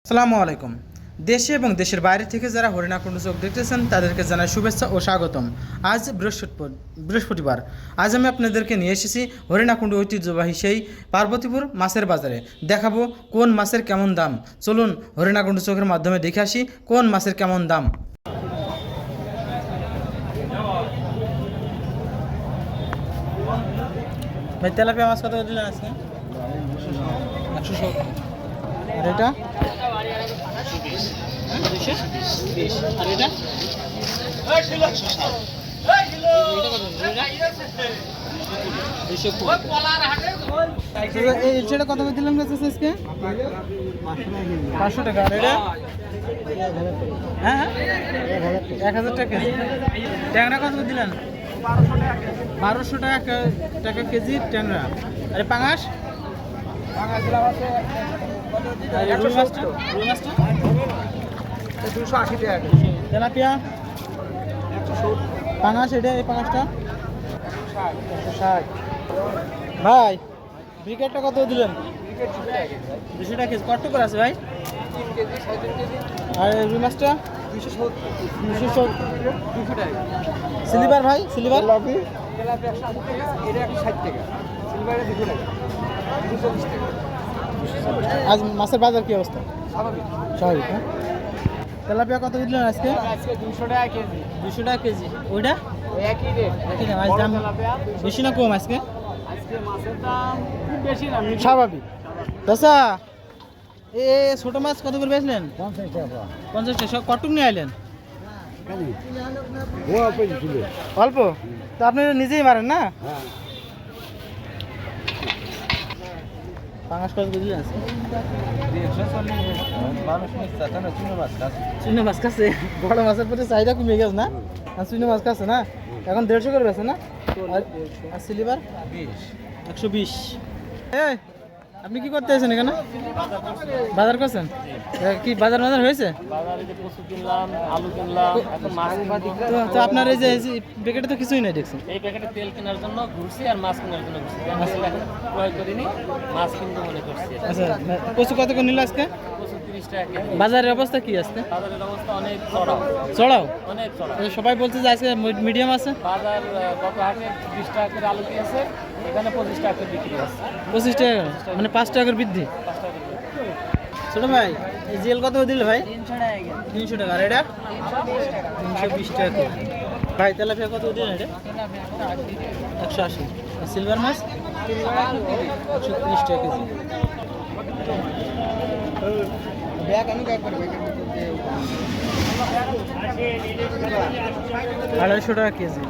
আসসালামু আলাইকুম। দেশে এবং দেশের বাইরে থেকে যারা হরিণাকুণ্ড চোখ দেখতেছেন তাদেরকে জানাই শুভেচ্ছা ও স্বাগতম। আজ বৃহস্পতিবার। আজ আমি আপনাদেরকে নিয়ে এসেছি হরিণাকুণ্ড ঐতিহ্যবাহী সেই পার্বতীপুর মাছের বাজারে। দেখাবো কোন মাছের কেমন দাম। চলুন হরিণাকুণ্ড চোখের মাধ্যমে দেখে আসি কোন মাছের কেমন দাম। ভাই তেলাপিয়া মাছ কত দিলেন আজকে? 170। আর এটা 220। আর এটা সেটা কত করে দিলাম আজকে? 500 টাকা। আর এটা হ্যাঁ 1000 টাকা। ট্যাংরা কত করে দিলেন? 1200 টাকা কেজি ট্যাংরা। আরে পাঙাশ? রুই মাছটা 280 টাকা। তেলাপিয়া পাঙাশ, এটা এই পাঙাশটা 160। ভাই ব্রিকেটটা কত দিলেন? 200 টাকা কেজি। কত করে আছে ভাই? আর রুই মাছটা 270 টাকা। সিলিভার ভাই, সিলিভার আজ মাছের বাজার কি অবস্থা? স্বাভাবিক। হ্যাঁ, তেলাপিয়া কত দিলেন আজকে? 200 টাকা কেজি। 200 টাকা কেজি। ওইটা একই রেট। মাছ দাম বেশি না কম আজকে? মাছের দাম খুব বেশি না, স্বাভাবিক। দাদা এ ছোট মাছ কত করে বেচলেন? 50 টাকা। 50 টাকা। সব কটুক নিয়ে আইলেন? অল্প তো আপনি নিজেই মারেন না? পাঙাশ কত করে দিলেন? চুনো মাছ কাছে বড় মাছের প্রতি চাহিদা কমে গেছে না? চুনো মাছ কাছে না এখন 150 করে বেছে না? আর সিলিভার 120। আপনি কি করতে আছেন এখানে? বাজার করছেন? কি বাজার হয়েছে? তো আপনার এই যে প্যাকেটে তো কিছুই নাই দেখছেন। এই প্যাকেটে তেল কেনার জন্য ঘুরছি আর মাছ কেনার জন্য ঘুরছি। ক্রয় করিনি, মাছ কিনতে মনে করছি। আচ্ছা, কচু কত করে নিল আজকে? 30 টাকা কেজি। বাজারের অবস্থা কি আজকে? বাজারের অবস্থা অনেক চড়াও। অনেক চড়াও। সবাই বলছে যে আজকে মিডিয়াম আছে। বাজার গত হাটে 20 টাকা করে আলু দিয়েছে, এখানে 25 টাকা করে বিক্রি আছে। 25 টাকা মানে 5 টাকার বৃদ্ধি। 5 টাকা করে। ছোট ভাই এই জেল কত দিল ভাই? 300 টাকা। 300 টাকা। আর এটা 320 টাকা। ভাই তেলাপিয়া কত দিলেন? এটা 180। আর সিলভার মাছ 130 টাকা কেজি। আড়াইশো টাকা কেজি।